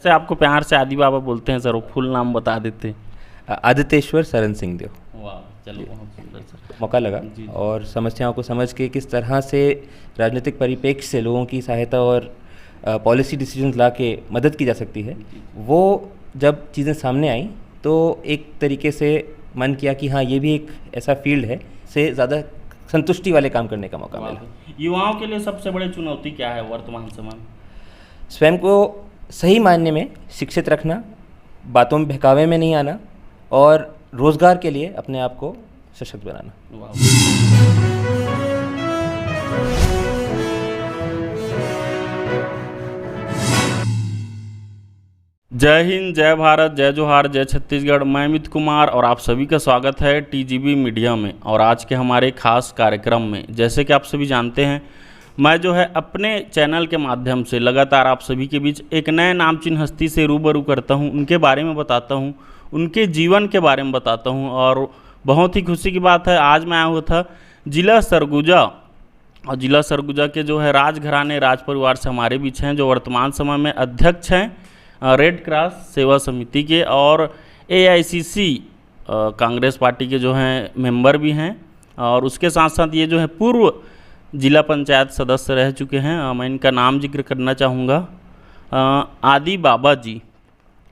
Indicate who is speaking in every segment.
Speaker 1: से आपको प्यार से आदि बाबा बोलते हैं सर, वो फुल नाम बता देते हैं।
Speaker 2: आदित्येश्वर सरन सिंह देव।
Speaker 1: वाह, चलो बहुत सुंदर सर।
Speaker 2: मौका लगा
Speaker 1: जी।
Speaker 2: और समस्याओं को समझ के किस तरह से राजनीतिक परिप्रेक्ष्य से लोगों की सहायता और पॉलिसी डिसीजंस ला के मदद की जा सकती है, वो जब चीज़ें सामने आई तो एक तरीके से मन किया कि हाँ, ये भी एक ऐसा फील्ड है से ज़्यादा संतुष्टि वाले काम करने का मौका मिला।
Speaker 1: युवाओं के लिए सबसे बड़ी चुनौती क्या है वर्तमान समय में?
Speaker 2: स्वयं को सही मायने में शिक्षित रखना, बातों में बहकावे में नहीं आना और रोज़गार के लिए अपने आप को सशक्त बनाना।
Speaker 1: जय हिंद, जय भारत, जय जोहार, जय छत्तीसगढ़। मैं अमित कुमार और आप सभी का स्वागत है टीजीबी मीडिया में। और आज के हमारे खास कार्यक्रम में, जैसे कि आप सभी जानते हैं, मैं जो है अपने चैनल के माध्यम से लगातार आप सभी के बीच एक नए नामचीन हस्ती से रूबरू करता हूं, उनके बारे में बताता हूं, उनके जीवन के बारे में बताता हूं। और बहुत ही खुशी की बात है, आज मैं आया हुआ था जिला सरगुजा, और जिला सरगुजा के जो है राजघराने राज परिवार से हमारे बीच हैं, जो वर्तमान समय में अध्यक्ष हैं रेड क्रॉस सेवा समिति के, और AICC कांग्रेस पार्टी के जो हैं मेंबर भी हैं, और उसके साथ साथ ये जो है पूर्व जिला पंचायत सदस्य रह चुके हैं। मैं इनका नाम जिक्र करना चाहूँगा, आदि बाबा जी।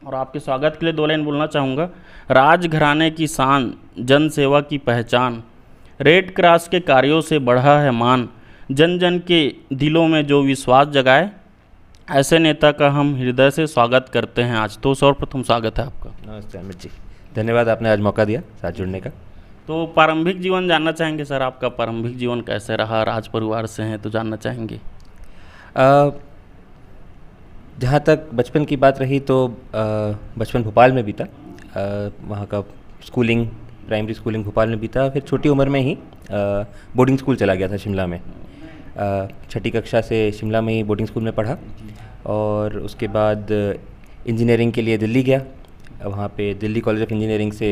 Speaker 1: और आपके स्वागत के लिए 2 लाइन बोलना चाहूँगा। राजघराने की शान, जन सेवा की पहचान, रेड क्रॉस के कार्यों से बढ़ा है मान, जन जन के दिलों में जो विश्वास जगाए, ऐसे नेता का हम हृदय से स्वागत करते हैं आज। तो सर्वप्रथम स्वागत है आपका।
Speaker 2: नमस्ते अमित जी, धन्यवाद आपने आज मौका दिया साथ जुड़ने का।
Speaker 1: तो प्रारंभिक जीवन जानना चाहेंगे सर, आपका प्रारंभिक जीवन कैसे रहा? राज परिवार से हैं तो जानना चाहेंगे।
Speaker 2: जहाँ तक बचपन की बात रही तो बचपन भोपाल में बीता। वहाँ का स्कूलिंग, प्राइमरी स्कूलिंग भोपाल में बीता। फिर छोटी उम्र में ही बोर्डिंग स्कूल चला गया था शिमला में। 6ठी कक्षा से शिमला में ही बोर्डिंग स्कूल में पढ़ा और उसके बाद इंजीनियरिंग के लिए दिल्ली गया। वहाँ पे दिल्ली कॉलेज ऑफ इंजीनियरिंग से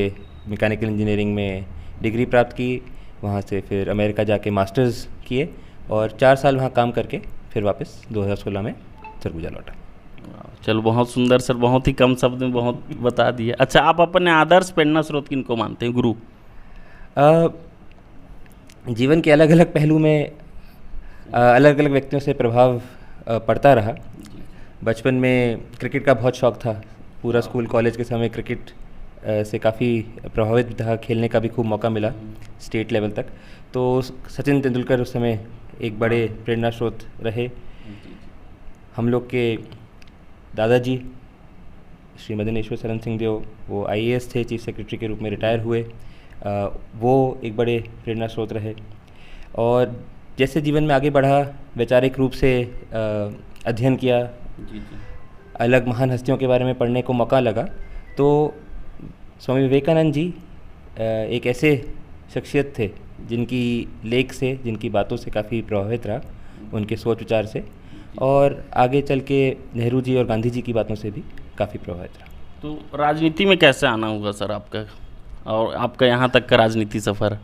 Speaker 2: मैकेनिकल इंजीनियरिंग में डिग्री प्राप्त की। वहाँ से फिर अमेरिका जाके मास्टर्स किए और 4 साल वहाँ काम करके फिर वापस 2016 में सरगुजा लौटा।
Speaker 1: चलो बहुत सुंदर सर, बहुत ही कम शब्द में बहुत बता दिए। अच्छा, आप अपने आदर्श प्रेरणा स्रोत किनको मानते हैं, गुरु?
Speaker 2: जीवन के अलग अलग पहलू में अलग अलग व्यक्तियों से प्रभाव पड़ता रहा। बचपन में क्रिकेट का बहुत शौक़ था। पूरा स्कूल कॉलेज के समय क्रिकेट से काफ़ी प्रभावित था, खेलने का भी खूब मौका मिला स्टेट लेवल तक। तो सचिन तेंदुलकर उस समय एक बड़े प्रेरणा स्रोत रहे। हम लोग के दादाजी श्री मदनेश्वर सरन सिंह देव, वो IAS थे, चीफ सेक्रेटरी के रूप में रिटायर हुए। वो एक बड़े प्रेरणा स्रोत रहे। और जैसे जीवन में आगे बढ़ा, वैचारिक रूप से अध्ययन किया, अलग महान हस्तियों के बारे में पढ़ने को मौका लगा, तो स्वामी विवेकानंद जी एक ऐसे शख्सियत थे जिनकी लेख से, जिनकी बातों से काफ़ी प्रभावित रहा, उनके सोच विचार से, और आगे चल के नेहरू जी और गांधी जी की बातों से भी काफ़ी प्रभावित रहा।
Speaker 1: तो राजनीति में कैसे आना होगा सर आपका, और आपका यहाँ तक का राजनीति सफ़र?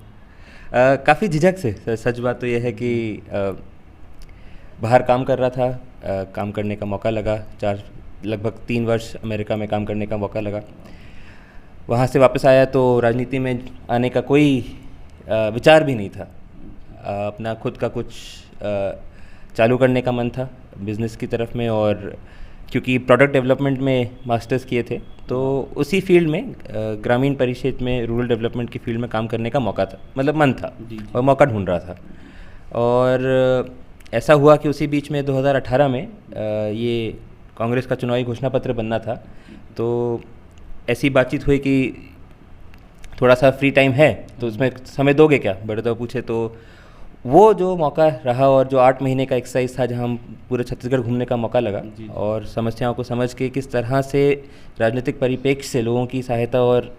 Speaker 2: काफ़ी झिझक से। सच बात तो यह है कि बाहर काम कर रहा था, काम करने का मौका लगा। लगभग 3 वर्ष अमेरिका में काम करने का मौका लगा। वहाँ से वापस आया तो राजनीति में आने का कोई विचार भी नहीं था। अपना खुद का कुछ चालू करने का मन था बिज़नेस की तरफ में, और क्योंकि प्रोडक्ट डेवलपमेंट में मास्टर्स किए थे तो उसी फील्ड में ग्रामीण परिक्षेत्र में, रूरल डेवलपमेंट की फील्ड में काम करने का मौका था, मतलब मन था और मौका ढूंढ रहा था। और ऐसा हुआ कि उसी बीच में 2018 में ये कांग्रेस का चुनावी घोषणा पत्र बनना था। तो ऐसी बातचीत हुई कि थोड़ा सा फ्री टाइम है तो उसमें समय दोगे क्या, बड़े तो पूछे। तो वो जो मौका रहा और जो 8 महीने का एक्सरसाइज था, जहाँ हम पूरे छत्तीसगढ़ घूमने का मौका लगा और समस्याओं को समझ के किस तरह से राजनीतिक परिप्रेक्ष्य से लोगों की सहायता और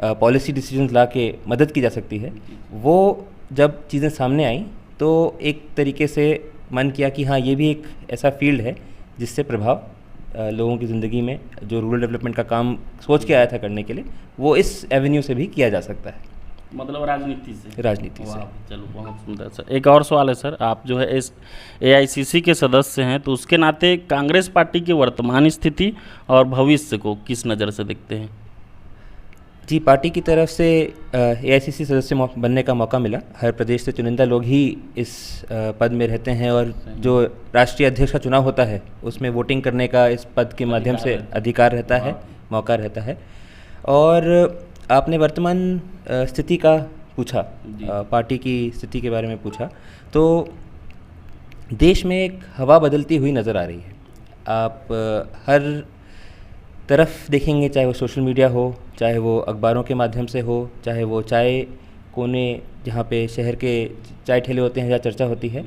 Speaker 2: पॉलिसी डिसीजंस ला के मदद की जा सकती है, वो जब चीज़ें सामने आई तो एक तरीके से मन किया कि हाँ, ये भी एक ऐसा फील्ड है जिससे प्रभाव लोगों की ज़िंदगी में, जो रूरल डेवलपमेंट का काम सोच के आया था करने के लिए, वो इस एवेन्यू से भी किया जा सकता है।
Speaker 1: मतलब राजनीति से?
Speaker 2: राजनीति से।
Speaker 1: वाह, चलो बहुत सुंदर सर। एक और सवाल है सर, आप जो है इस एआईसीसी के सदस्य हैं, तो उसके नाते कांग्रेस पार्टी की वर्तमान स्थिति और भविष्य को किस नज़र से देखते हैं?
Speaker 2: जी, पार्टी की तरफ से एआईसीसी सदस्य बनने का मौका मिला। हर प्रदेश से चुनिंदा लोग ही इस पद में रहते हैं और जो राष्ट्रीय अध्यक्ष का चुनाव होता है उसमें वोटिंग करने का इस पद के माध्यम से अधिकार रहता है, मौका रहता है। और आपने वर्तमान स्थिति का पूछा, पार्टी की स्थिति के बारे में पूछा, तो देश में एक हवा बदलती हुई नज़र आ रही है। आप हर तरफ देखेंगे, चाहे वो सोशल मीडिया हो, चाहे वो अखबारों के माध्यम से हो, चाहे वो चाय कोने जहाँ पे शहर के चाय ठेले होते हैं जहाँ चर्चा होती है,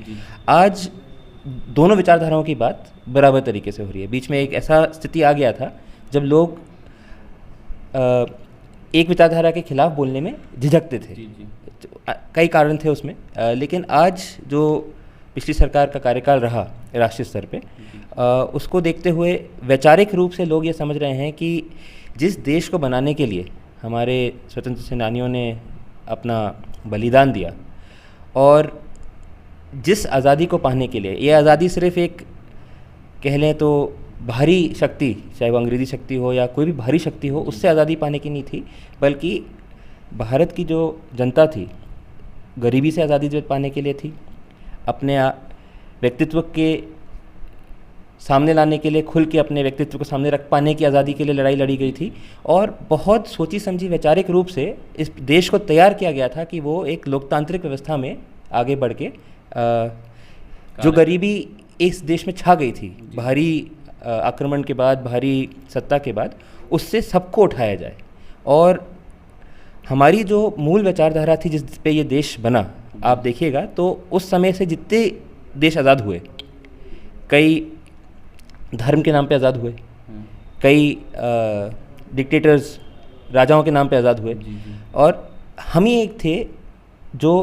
Speaker 2: आज दोनों विचारधाराओं की बात बराबर तरीके से हो रही है। बीच में एक ऐसा स्थिति आ गया था जब लोग एक विचारधारा के खिलाफ बोलने में झिझकते थे। कई कारण थे उसमें, लेकिन आज जो पिछली सरकार का कार्यकाल रहा राष्ट्रीय स्तर पे, उसको देखते हुए वैचारिक रूप से लोग ये समझ रहे हैं कि जिस देश को बनाने के लिए हमारे स्वतंत्र सेनानियों ने अपना बलिदान दिया और जिस आज़ादी को पाने के लिए, ये आज़ादी सिर्फ़ एक कह लें तो बाहरी शक्ति, चाहे वो अंग्रेज़ी शक्ति हो या कोई भी बाहरी शक्ति हो, उससे आज़ादी पाने की नहीं थी, बल्कि भारत की जो जनता थी गरीबी से आज़ादी पाने के लिए थी, अपने व्यक्तित्व के सामने लाने के लिए, खुल के अपने व्यक्तित्व को सामने रख पाने की आज़ादी के लिए लड़ाई लड़ी गई थी। और बहुत सोची समझी वैचारिक रूप से इस देश को तैयार किया गया था कि वो एक लोकतांत्रिक व्यवस्था में आगे बढ़ के जो गरीबी इस देश में छा गई थी बाहरी आक्रमण के बाद, बाहरी सत्ता के बाद, उससे सबको उठाया जाए। और हमारी जो मूल विचारधारा थी जिस पे ये देश बना, आप देखिएगा तो उस समय से जितने देश आज़ाद हुए, कई धर्म के नाम पे आज़ाद हुए, कई डिक्टेटर्स राजाओं के नाम पे आज़ाद हुए, और हम ही एक थे जो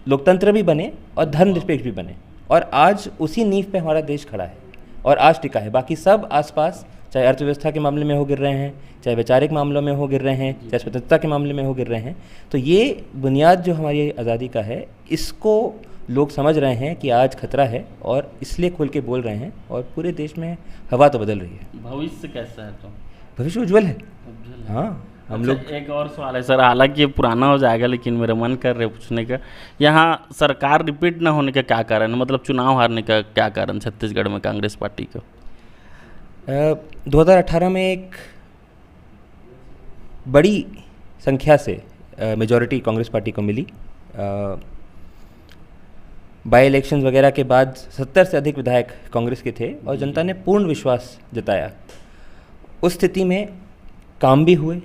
Speaker 2: लोकतंत्र भी बने और धर्मनिरपेक्ष भी बने, और आज उसी नींव पे हमारा देश खड़ा है और आज टिका है। बाकी सब आसपास, चाहे अर्थव्यवस्था के मामले में हो गिर रहे हैं, चाहे वैचारिक मामलों में हो गिर रहे हैं, चाहे स्वतंत्रता के मामले में हो गिर रहे हैं। तो ये बुनियाद जो हमारी आज़ादी का है, इसको लोग समझ रहे हैं कि आज खतरा है और इसलिए खुल के बोल रहे हैं, और पूरे देश में हवा तो बदल रही है।
Speaker 1: भविष्य कैसा है? तो
Speaker 2: भविष्य उज्जवल है। हाँ, हम लोग।
Speaker 1: एक और सवाल है सर, हालांकि ये पुराना हो जाएगा लेकिन मेरा मन कर रहा है पूछने का, यहाँ सरकार रिपीट ना होने का क्या कारण है? मतलब चुनाव हारने का क्या कारण छत्तीसगढ़ में कांग्रेस पार्टी का?
Speaker 2: 2018 में एक बड़ी संख्या से मेजॉरिटी कांग्रेस पार्टी को मिली। बाई इलेक्शंस वगैरह के बाद 70 से अधिक विधायक कांग्रेस के थे और जनता ने पूर्ण विश्वास जताया। उस स्थिति में काम भी हुए,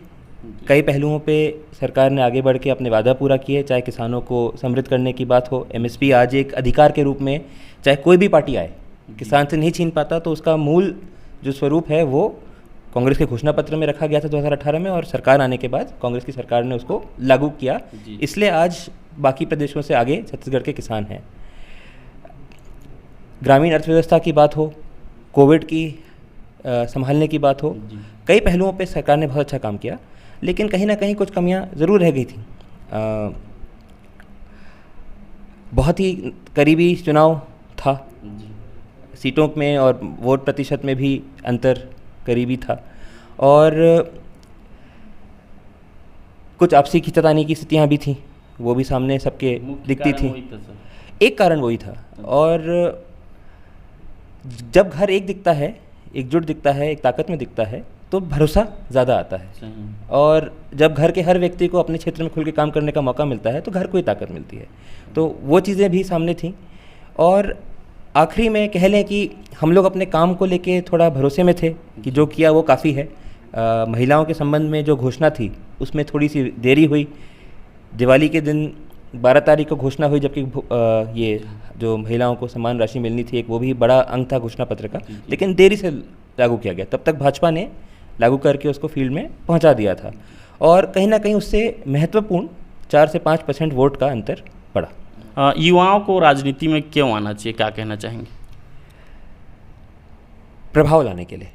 Speaker 2: कई पहलुओं पे सरकार ने आगे बढ़ के अपने वादा पूरा किए, चाहे किसानों को समृद्ध करने की बात हो। एमएसपी आज एक अधिकार के रूप में, चाहे कोई भी पार्टी आए, किसान से नहीं छीन पाता, तो उसका मूल जो स्वरूप है वो कांग्रेस के घोषणा पत्र में रखा गया था 2018 में, और सरकार आने के बाद कांग्रेस की सरकार ने उसको लागू किया। इसलिए आज बाकी प्रदेशों से आगे छत्तीसगढ़ के किसान हैं। ग्रामीण अर्थव्यवस्था की बात हो, कोविड की संभालने की बात हो, कई पहलुओं पे सरकार ने बहुत अच्छा काम किया, लेकिन कहीं ना कहीं कुछ कमियां ज़रूर रह गई थी। बहुत ही करीबी चुनाव था, सीटों में और वोट प्रतिशत में भी अंतर करीबी था, और कुछ आपसी खींचातानी की स्थितियाँ भी थीं, वो भी सामने सबके दिखती थी। एक कारण वही था। और जब घर एक दिखता है, एकजुट दिखता है, एक ताकत में दिखता है, तो भरोसा ज़्यादा आता है। और जब घर के हर व्यक्ति को अपने क्षेत्र में खुल के काम करने का मौका मिलता है तो घर को ही ताकत मिलती है। तो वो चीज़ें भी सामने थीं। और आखिरी में कह लें कि हम लोग अपने काम को लेके थोड़ा भरोसे में थे कि जो किया वो काफ़ी है। महिलाओं के संबंध में जो घोषणा थी उसमें थोड़ी सी देरी हुई। दिवाली के दिन 12 तारीख को घोषणा हुई, जबकि ये जो महिलाओं को समान राशि मिलनी थी, एक वो भी बड़ा अंक था घोषणा पत्र का, लेकिन देरी से लागू किया गया। तब तक भाजपा ने लागू करके उसको फील्ड में पहुंचा दिया था, और कहीं ना कहीं उससे महत्वपूर्ण 4 से 5% वोट का अंतर पड़ा।
Speaker 1: युवाओं को राजनीति में क्यों आना चाहिए, क्या कहना चाहेंगे?
Speaker 2: प्रभाव लाने के लिए।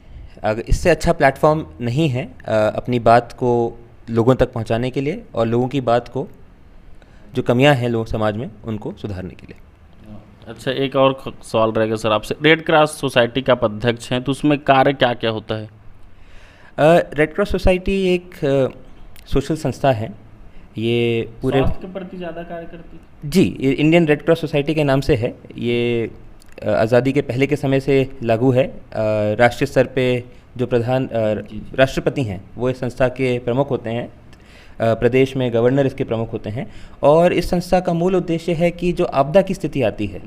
Speaker 2: अगर इससे अच्छा प्लेटफॉर्म नहीं है अपनी बात को लोगों तक पहुंचाने के लिए और लोगों की बात को जो कमियां हैं लोग समाज में उनको सुधारने के लिए।
Speaker 1: अच्छा, एक और सवाल रहेगा सर आपसे। रेड क्रॉस सोसाइटी का आप अध्यक्ष हैं, तो उसमें कार्य क्या क्या होता है?
Speaker 2: रेड क्रॉस सोसाइटी एक सोशल संस्था है। ये पूरे
Speaker 1: स्वास्थ्य के प्रति ज़्यादा कार्य करती है?
Speaker 2: जी, ये इंडियन रेड क्रॉस सोसाइटी के नाम से है। ये आज़ादी के पहले के समय से लागू है। राष्ट्रीय स्तर पे जो प्रधान राष्ट्रपति हैं वो इस संस्था के प्रमुख होते हैं। प्रदेश में गवर्नर इसके प्रमुख होते हैं। और इस संस्था का मूल उद्देश्य है कि जो आपदा की स्थिति आती है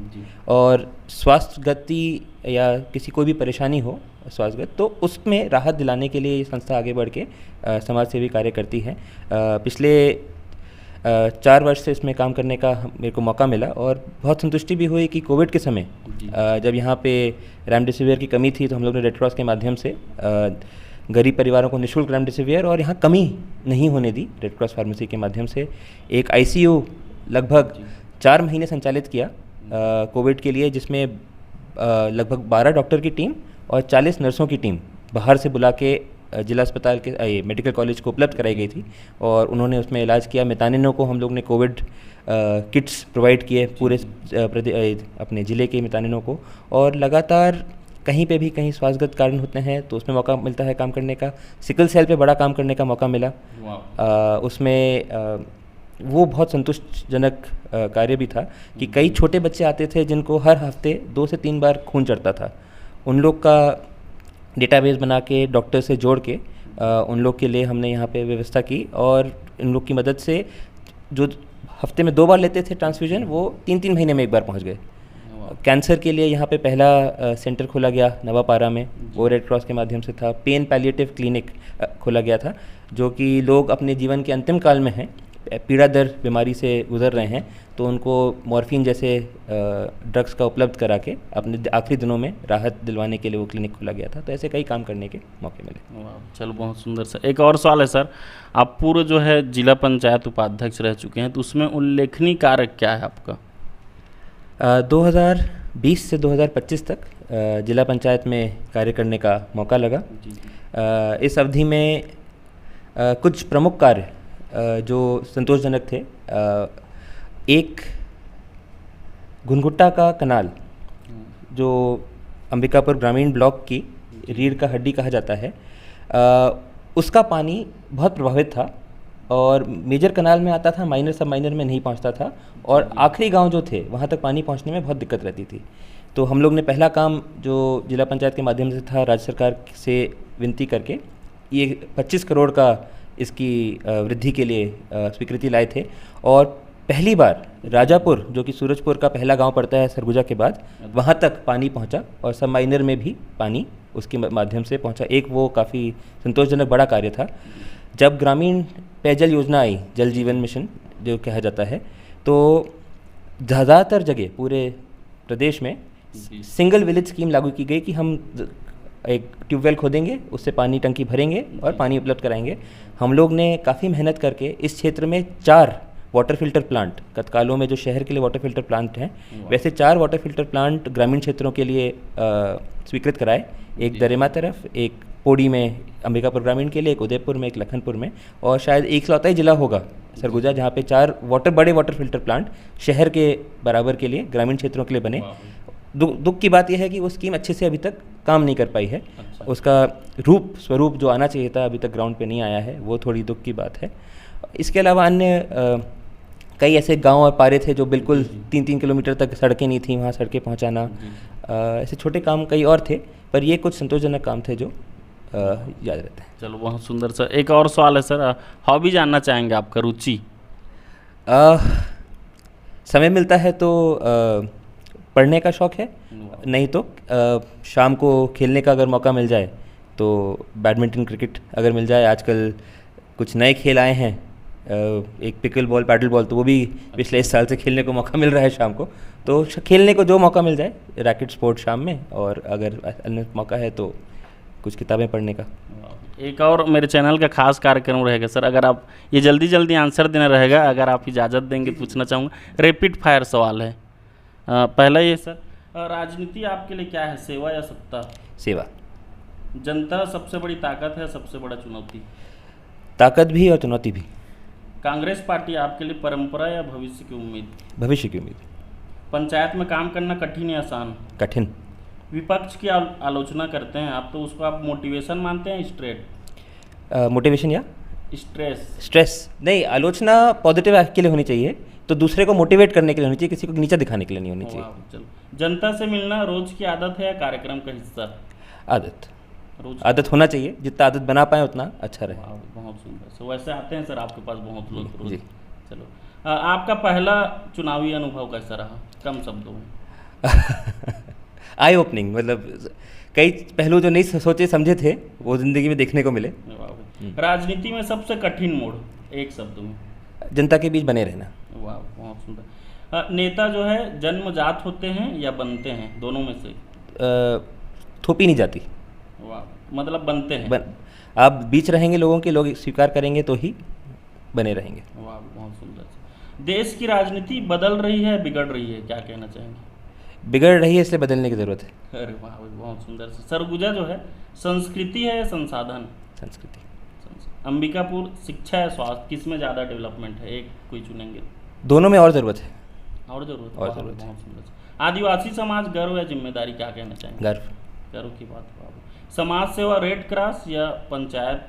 Speaker 2: और स्वास्थ्य गति या किसी कोई भी परेशानी हो स्वास्थ्यगत, तो उसमें राहत दिलाने के लिए ये संस्था आगे बढ़ के समाज सेवी कार्य करती है। पिछले 4 वर्ष से इसमें काम करने का मेरे को मौका मिला और बहुत संतुष्टि भी हुई कि कोविड के समय जब यहाँ पे रेमडेसिविर की कमी थी, तो हम लोग ने रेड क्रॉस के माध्यम से गरीब परिवारों को निःशुल्क रेमडेसिविर और यहाँ कमी नहीं होने दी। रेड क्रॉस फार्मेसी के माध्यम से एक आईसीयू लगभग 4 महीने संचालित किया कोविड के लिए, जिसमें लगभग 12 डॉक्टर की टीम और 40 नर्सों की टीम बाहर से बुला के जिला अस्पताल के मेडिकल कॉलेज को उपलब्ध कराई गई थी और उन्होंने उसमें इलाज किया। मितानिनों को हम लोग ने कोविड किट्स प्रोवाइड किए पूरे अपने ज़िले के मितानिनों को। और लगातार कहीं पे भी कहीं स्वास्थ्यगत कारण होते हैं तो उसमें मौका मिलता है काम करने का। सिकल सेल पे बड़ा काम करने का मौका मिला। उसमें वो बहुत संतुष्टजनक कार्य भी था कि कई छोटे बच्चे आते थे जिनको हर हफ्ते 2 से 3 बार खून चढ़ता था। उन लोग का डेटाबेस बना के डॉक्टर से जोड़ के उन लोग के लिए हमने यहाँ पे व्यवस्था की और इन लोग की मदद से जो हफ्ते में 2 बार लेते थे ट्रांसफ्यूजन, वो 3-3 महीने में 1 बार पहुँच गए। कैंसर के लिए यहाँ पे पहला सेंटर खोला गया नवापारा में, वो रेड क्रॉस के माध्यम से था। पेन पैलिएटिव क्लिनिक खोला गया था, जो कि लोग अपने जीवन के अंतिम काल में हैं, पीड़ादर बीमारी से गुजर रहे हैं, तो उनको मॉर्फिन जैसे ड्रग्स का उपलब्ध करा के अपने आखिरी दिनों में राहत दिलवाने के लिए वो क्लिनिक खोला गया था। तो ऐसे कई काम करने के मौके मिले।
Speaker 1: चलो, बहुत सुंदर सर। एक और सवाल है सर, आप पूर्व जो है जिला पंचायत उपाध्यक्ष रह चुके हैं, तो उसमें उल्लेखनीय कार्य क्या है आपका?
Speaker 2: 2020 से 2025 तक जिला पंचायत में कार्य करने का मौका लगा। इस अवधि में कुछ प्रमुख कार्य जो संतोषजनक थे, एक घुनघुट्टा का कनाल जो अंबिकापुर ग्रामीण ब्लॉक की रीढ़ का हड्डी कहा जाता है, उसका पानी बहुत प्रभावित था और मेजर कनाल में आता था, माइनर सब माइनर में नहीं पहुंचता था और आखिरी गांव जो थे वहां तक पानी पहुंचने में बहुत दिक्कत रहती थी। तो हम लोग ने पहला काम जो जिला पंचायत के माध्यम से था, राज्य सरकार से विनती करके ये 25 करोड़ का इसकी वृद्धि के लिए स्वीकृति लाए थे और पहली बार राजापुर, जो कि सूरजपुर का पहला गांव पड़ता है सरगुजा के बाद, वहां तक पानी पहुंचा और सब माइनर में भी पानी उसके माध्यम से पहुंचा। एक वो काफ़ी संतोषजनक बड़ा कार्य था। जब ग्रामीण पेयजल योजना आई, जल जीवन मिशन जो कहा जाता है, तो ज़्यादातर जगह पूरे प्रदेश में सिंगल विलेज स्कीम लागू की गई कि हम एक ट्यूबवेल खोदेंगे, उससे पानी टंकी भरेंगे और पानी उपलब्ध कराएंगे। हम लोग ने काफ़ी मेहनत करके इस क्षेत्र में 4 वाटर फिल्टर प्लांट, कतकालों में जो शहर के लिए वाटर फिल्टर प्लांट हैं, वैसे 4 वाटर फिल्टर प्लांट ग्रामीण क्षेत्रों के लिए स्वीकृत कराए। एक दरेमा तरफ, एक पोड़ी में अंबिकापुर ग्रामीण के लिए, एक उदयपुर में, एक लखनपुर में, और शायद एकलौता ही जिला होगा सरगुजा जहाँ पे 4 बड़े वाटर फिल्टर प्लांट शहर के बराबर के लिए ग्रामीण क्षेत्रों के लिए बने। दुख की बात यह है कि वो स्कीम अच्छे से अभी तक काम नहीं कर पाई है। उसका स्वरूप जो आना चाहिए था अभी तक ग्राउंड पे नहीं आया है, वो थोड़ी दुख की बात है। इसके अलावा अन्य कई ऐसे गांव और पारे थे जो बिल्कुल 3-3 किलोमीटर तक सड़कें नहीं थी, वहाँ सड़कें पहुँचाना, ऐसे छोटे काम कई और थे, पर ये कुछ संतोषजनक काम थे जो याद रहते हैं।
Speaker 1: चलो, बहुत सुंदर सर। एक और सवाल है सर, हॉबी जानना चाहेंगे, आपका रुचि?
Speaker 2: समय मिलता है तो पढ़ने का शौक़ है, नहीं तो शाम को खेलने का अगर मौका मिल जाए तो बैडमिंटन, क्रिकेट अगर मिल जाए। आजकल कुछ नए खेल आए हैं, एक पिकल बॉल, पैडल बॉल, तो वो भी पिछले 1 साल से खेलने को मौका मिल रहा है शाम को। तो खेलने को जो मौका मिल जाए, रैकेट स्पोर्ट शाम में, और अगर अन्य मौका है तो कुछ किताबें पढ़ने का।
Speaker 1: एक और मेरे चैनल का खास कार्यक्रम रहेगा सर, अगर आप ये जल्दी आंसर देना रहेगा, अगर आप इजाज़त देंगे पूछना चाहूँगा। रैपिड फायर सवाल है। पहला ये सर, राजनीति आपके लिए क्या है, सेवा या सत्ता?
Speaker 2: सेवा।
Speaker 1: जनता सबसे बड़ी ताकत है, सबसे बड़ा चुनौती?
Speaker 2: ताकत भी और चुनौती भी।
Speaker 1: कांग्रेस पार्टी आपके लिए परंपरा या भविष्य की उम्मीद?
Speaker 2: भविष्य की उम्मीद।
Speaker 1: पंचायत में काम करना कठिन या आसान?
Speaker 2: कठिन।
Speaker 1: विपक्ष की आलोचना करते हैं आप, तो उसको आप मोटिवेशन मानते हैं स्ट्रेट?
Speaker 2: मोटिवेशन या
Speaker 1: स्ट्रेस?
Speaker 2: स्ट्रेस नहीं, आलोचना पॉजिटिव के लिए होनी चाहिए, तो दूसरे को मोटिवेट करने के लिए होनी चाहिए, किसी को नीचा दिखाने के लिए नहीं होनी चाहिए।
Speaker 1: वाह, चलो। जनता से मिलना रोज की आदत है या कार्यक्रम का हिस्सा?
Speaker 2: आदत।
Speaker 1: रोज
Speaker 2: आदत होना चाहिए, जितना आदत बना पाए उतना अच्छा रहे।
Speaker 1: वाह, बहुत सुंदर। सो वैसे आते हैं सर आपके पास बहुत लोग रोज?
Speaker 2: जी।
Speaker 1: चलो, आपका पहला चुनावी अनुभव कैसा रहा, कम शब्दों में?
Speaker 2: आई ओपनिंग, मतलब कई पहलू जो नहीं सोचे समझे थे वो ज़िंदगी में देखने को मिले।
Speaker 1: वाह। राजनीति में सबसे कठिन मोड़, एक शब्द में?
Speaker 2: जनता के बीच बने रहना।
Speaker 1: वाह, बहुत सुंदर। नेता जो है जन्मजात होते हैं या बनते हैं, दोनों में से?
Speaker 2: थोपी नहीं जाती।
Speaker 1: वाह, मतलब बनते हैं।
Speaker 2: आप बीच रहेंगे लोगों के, लोग स्वीकार करेंगे तो ही बने रहेंगे।
Speaker 1: वाह, बहुत सुंदर। देश की राजनीति बदल रही है, बिगड़ रही है, क्या कहना चाहेंगे?
Speaker 2: बिगड़ रही है, इसलिए बदलने की ज़रूरत है।
Speaker 1: अरे वाह, बहुत सुंदर। सरगुजा जो है संस्कृति है या संसाधन?
Speaker 2: संस्कृति।
Speaker 1: अंबिकापुर शिक्षा या स्वास्थ्य, किस में ज़्यादा डेवलपमेंट है, एक कोई चुनेंगे?
Speaker 2: दोनों में और ज़रूरत है।
Speaker 1: और ज़रूरत?
Speaker 2: और ज़रूरत है।
Speaker 1: बहुत सुंदर। आदिवासी समाज गर्व या जिम्मेदारी, क्या कहना चाहेंगे?
Speaker 2: गर्व।
Speaker 1: गर्व की बात। समाज सेवा रेड क्रॉस या पंचायत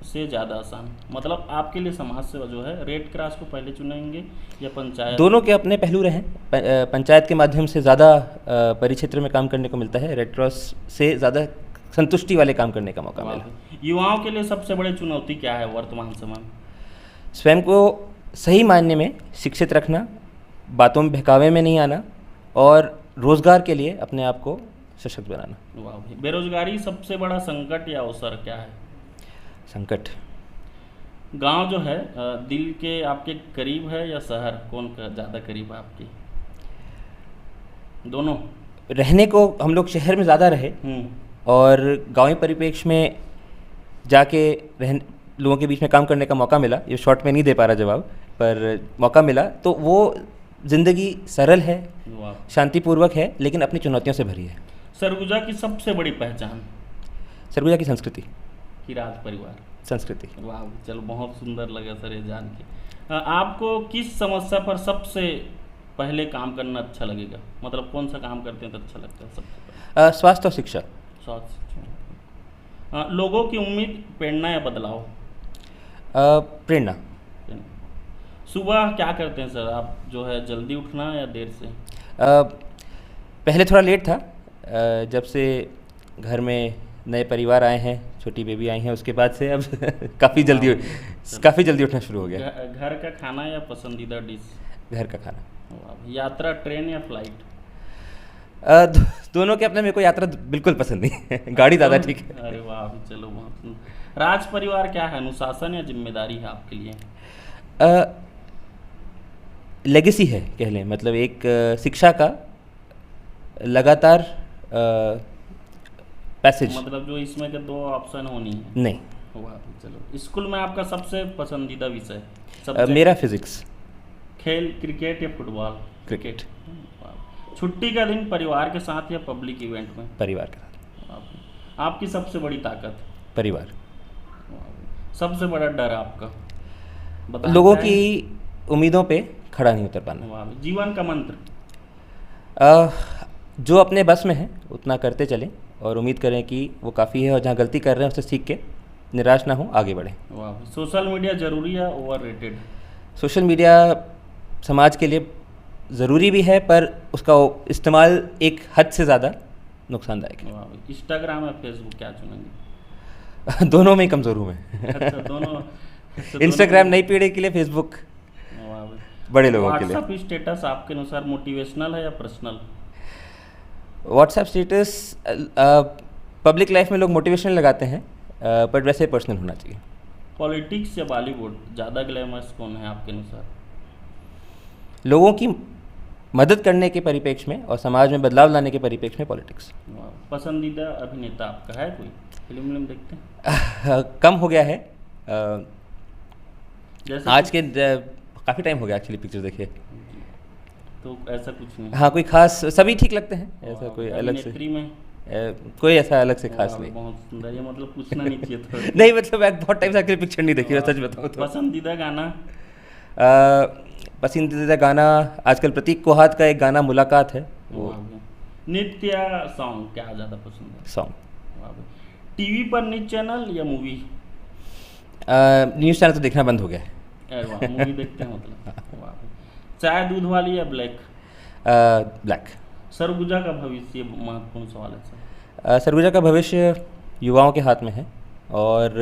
Speaker 1: से ज़्यादा आसान? मतलब आपके लिए समाज सेवा जो है रेड क्रॉस को पहले चुनेंगे या पंचायत?
Speaker 2: दोनों के अपने पहलू रहे। पंचायत के माध्यम से ज़्यादा परिक्षेत्र में काम करने को मिलता है, रेड क्रॉस से ज़्यादा संतुष्टि वाले काम करने का मौका मिला।
Speaker 1: युवाओं के लिए सबसे बड़ी चुनौती क्या है वर्तमान समय में?
Speaker 2: स्वयं को सही मायने में शिक्षित रखना, बातों में बहकावे में नहीं आना, और रोज़गार के लिए अपने आप को सशक्त बनाना।
Speaker 1: वाह। बेरोजगारी सबसे बड़ा संकट या अवसर क्या है?
Speaker 2: संकट।
Speaker 1: गांव जो है दिल के आपके करीब है या शहर, कौन का ज़्यादा करीब है आपके? दोनों।
Speaker 2: रहने को हम लोग शहर में ज़्यादा रहे, और गांवी परिप्रेक्ष्य में जाके लोगों के बीच में काम करने का मौका मिला। ये शॉर्ट में नहीं दे पा रहा जवाब, पर मौका मिला, तो वो ज़िंदगी सरल है, शांतिपूर्वक है, लेकिन अपनी चुनौतियों से भरी है।
Speaker 1: सरगुजा की सबसे बड़ी पहचान?
Speaker 2: सरगुजा की संस्कृति।
Speaker 1: की राज परिवार?
Speaker 2: संस्कृति।
Speaker 1: वाह, चलो बहुत सुंदर लगा सर ये जान के। आपको किस समस्या पर सबसे पहले काम करना अच्छा लगेगा, मतलब कौन सा काम करते हैं तो अच्छा लगता है सबसे पहले?
Speaker 2: स्वास्थ्य और शिक्षा।
Speaker 1: स्वास्थ्य शिक्षा। लोगों की उम्मीद, प्रेरणा या बदलाव?
Speaker 2: प्रेरणा।
Speaker 1: सुबह क्या करते हैं सर आप, जो है जल्दी उठना या देर से?
Speaker 2: पहले थोड़ा लेट था, जब से घर में नए परिवार आए हैं, छोटी बेबी आई हैं, उसके बाद से अब काफ़ी जल्दी उठना शुरू हो गया।
Speaker 1: घर का खाना या पसंदीदा डिश?
Speaker 2: घर का खाना।
Speaker 1: यात्रा ट्रेन या फ्लाइट?
Speaker 2: दोनों के अपने, मेरे को यात्रा बिल्कुल पसंद नहीं है, गाड़ी ज़्यादा ठीक है।
Speaker 1: अरे वाह, चलो बहुत। राज परिवार क्या है, अनुशासन या जिम्मेदारी है आपके लिए?
Speaker 2: लेगेसी है कह लें, मतलब एक शिक्षा का लगातार पैसेज।
Speaker 1: मतलब जो इसमें के दो ऑप्शन होनी है?
Speaker 2: नहीं।
Speaker 1: वाह, चलो। स्कूल में आपका सबसे पसंदीदा विषय?
Speaker 2: मेरा फिजिक्स।
Speaker 1: खेल क्रिकेट या फुटबॉल?
Speaker 2: क्रिकेट।
Speaker 1: छुट्टी का दिन परिवार के साथ या पब्लिक इवेंट में?
Speaker 2: परिवार के साथ।
Speaker 1: आपकी सबसे बड़ी ताकत?
Speaker 2: परिवार।
Speaker 1: सबसे बड़ा डर आपका?
Speaker 2: लोगों की उम्मीदों पे खड़ा नहीं उतर पाना।
Speaker 1: जीवन का मंत्र?
Speaker 2: जो अपने बस में है उतना करते चलें, और उम्मीद करें कि वो काफ़ी है, और जहाँ गलती कर रहे हैं उससे सीख के निराश ना हो, आगे बढ़ें।
Speaker 1: वाह। सोशल मीडिया जरूरी है ओवररेटेड?
Speaker 2: सोशल मीडिया समाज के लिए ज़रूरी भी है, पर उसका इस्तेमाल एक हद से ज़्यादा नुकसानदायक है।
Speaker 1: इंस्टाग्राम या फेसबुक, क्या चुनेंगे?
Speaker 2: दोनों में ही कमज़ोर हूँ मैं।
Speaker 1: अच्छा, दोनों।
Speaker 2: इंस्टाग्राम नई पीढ़ी के लिए, फेसबुक बड़े लोगों के लिए।
Speaker 1: व्हाट्सएप स्टेटस आपके अनुसार मोटिवेशनल है या personal?
Speaker 2: WhatsApp status public life में लोग मोटिवेशनल लगाते हैं, बट वैसे पर्सनल होना चाहिए।
Speaker 1: पॉलिटिक्स या बॉलीवुड, ज़्यादा ग्लैमरस कौन है आपके अनुसार?
Speaker 2: लोगों की मदद करने के परिप्रेक्ष्य में और समाज में बदलाव लाने के परिप्रेक्ष्य में पॉलिटिक्स।
Speaker 1: पसंदीदा अभिनेता आपका है कोई? फिल्म देखते हैं?
Speaker 2: कम हो गया है,
Speaker 1: जैसे
Speaker 2: आज के काफ़ी टाइम हो गया एक्चुअली पिक्चर देखे,
Speaker 1: तो ऐसा कुछ नहीं?
Speaker 2: हाँ, कोई खास, सभी ठीक लगते हैं, ऐसा कोई अलग से
Speaker 1: में
Speaker 2: कोई ऐसा अलग से खास नहीं।
Speaker 1: बहुत सुंदर, ये मतलब पूछना नहीं चाहिए था।
Speaker 2: नहीं, मतलब मैं बहुत टाइम से आखिर पिक्चर नहीं देखी, सच बताऊँ तो।
Speaker 1: पसंदीदा गाना?
Speaker 2: पसंदीदा गाना आजकल प्रतीक कुहाद का एक गाना मुलाकात है, वो
Speaker 1: नृत्य सॉन्ग क्या ज़्यादा पसंद है?
Speaker 2: सॉन्ग।
Speaker 1: टीवी पर न्यूज चैनल या मूवी?
Speaker 2: न्यूज़ चैनल तो देखना बंद हो गया है।
Speaker 1: अरे वाह, मूवी देखते हैं मतलब। वाह। चाय दूध वाली या ब्लैक?
Speaker 2: ब्लैक।
Speaker 1: सरगुजा का भविष्य, महत्वपूर्ण सवाल है सर।
Speaker 2: सरगुजा का भविष्य युवाओं के हाथ में है और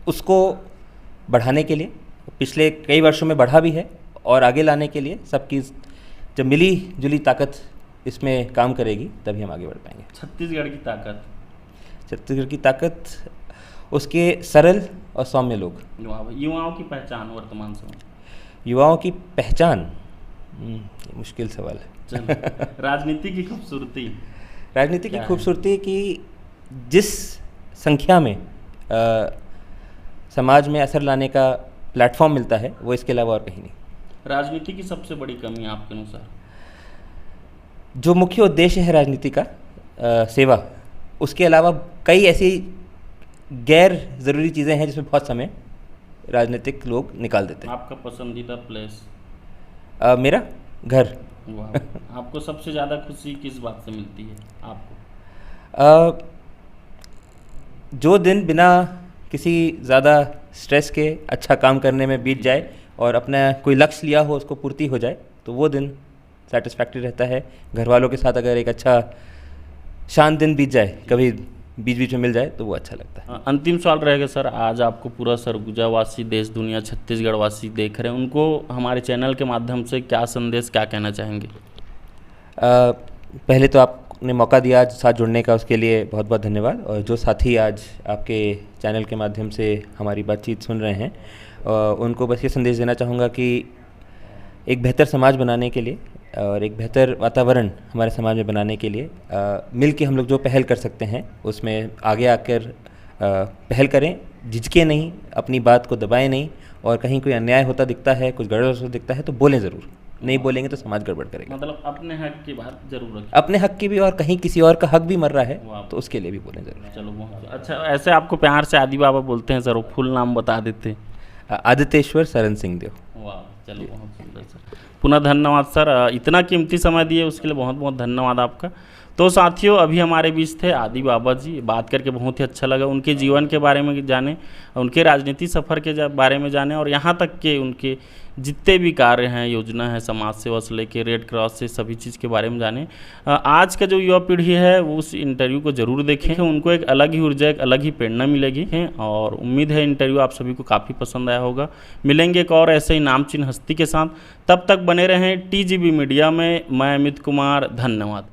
Speaker 2: उसको बढ़ाने के लिए पिछले कई वर्षों में बढ़ा भी है और आगे लाने के लिए सबकी जब मिली जुली ताकत इसमें काम करेगी तभी हम आगे बढ़ पाएंगे।
Speaker 1: छत्तीसगढ़ की ताकत?
Speaker 2: छत्तीसगढ़ की ताकत उसके सरल और सौम्य लोग।
Speaker 1: युवाओं की पहचान वर्तमान समय?
Speaker 2: युवाओं की पहचान ये मुश्किल सवाल है।
Speaker 1: चलो, राजनीति की खूबसूरती?
Speaker 2: राजनीति की खूबसूरती कि जिस संख्या में समाज में असर लाने का प्लेटफॉर्म मिलता है वो इसके अलावा और कहीं नहीं।
Speaker 1: राजनीति की सबसे बड़ी कमी आपके अनुसार?
Speaker 2: जो मुख्य उद्देश्य है राजनीति का सेवा, उसके अलावा कई ऐसी गैर ज़रूरी चीज़ें हैं जिसमें बहुत समय राजनीतिक लोग निकाल देते हैं।
Speaker 1: आपका पसंदीदा प्लेस?
Speaker 2: मेरा घर।
Speaker 1: वाह। आपको सबसे ज़्यादा खुशी किस बात से मिलती है आपको?
Speaker 2: जो दिन बिना किसी ज़्यादा स्ट्रेस के अच्छा काम करने में बीत जाए और अपना कोई लक्ष्य लिया हो उसको पूर्ति हो जाए तो वो दिन सेटिस्फैक्ट्री रहता है। घर वालों के साथ अगर एक अच्छा शांत दिन बीत जाए, कभी बीच बीच में मिल जाए तो वो अच्छा लगता है।
Speaker 1: अंतिम सवाल रहेगा सर, आज आपको पूरा सरगुजा वासी, देश दुनिया, छत्तीसगढ़ वासी देख रहे हैं, उनको हमारे चैनल के माध्यम से क्या संदेश, क्या कहना चाहेंगे?
Speaker 2: पहले तो आपने मौका दिया आज साथ जुड़ने का, उसके लिए बहुत बहुत धन्यवाद। और जो साथी आज आपके चैनल के माध्यम से हमारी बातचीत सुन रहे हैं उनको बस ये संदेश देना चाहूँगा कि एक बेहतर समाज बनाने के लिए और एक बेहतर वातावरण हमारे समाज में बनाने के लिए मिल के हम लोग जो पहल कर सकते हैं उसमें आगे आकर पहल करें, झिझके नहीं, अपनी बात को दबाएं नहीं, और कहीं कोई अन्याय होता दिखता है, कुछ गड़बड़ होता दिखता है तो बोलें ज़रूर। नहीं बोलेंगे तो समाज गड़बड़ करेगा।
Speaker 1: मतलब अपने हक की बात जरूर रखें।
Speaker 2: अपने हक की भी, और कहीं किसी और का हक भी मर रहा है तो उसके लिए भी बोलें ज़रूर।
Speaker 1: चलो बहुत अच्छा। ऐसे आपको प्यार से आदि बाबा बोलते हैं सर, वो फुल नाम बता देते?
Speaker 2: आदित्येश्वर शरण सिंह देव।
Speaker 1: वाह, चलो बहुत सुंदर सर। पुनः धन्यवाद सर, इतना कीमती समय दिए उसके लिए बहुत बहुत धन्यवाद आपका। तो साथियों, अभी हमारे बीच थे आदि बाबा जी, बात करके बहुत ही अच्छा लगा। उनके जीवन के बारे में जाने, उनके राजनीति सफ़र के बारे में जाने, और यहाँ तक के उनके जितने भी कार्य हैं, योजना है, समाज सेवा से लेके रेड क्रॉस से सभी चीज़ के बारे में जाने। आज का जो युवा पीढ़ी है वो उस इंटरव्यू को ज़रूर देखें, उनको एक अलग ही ऊर्जा, एक अलग ही प्रेरणा मिलेगी। और उम्मीद है इंटरव्यू आप सभी को काफ़ी पसंद आया होगा। मिलेंगे एक और ऐसे ही नामचीन हस्ती के साथ, तब तक बने रहें TGB मीडिया में। मैं अमित कुमार, धन्यवाद।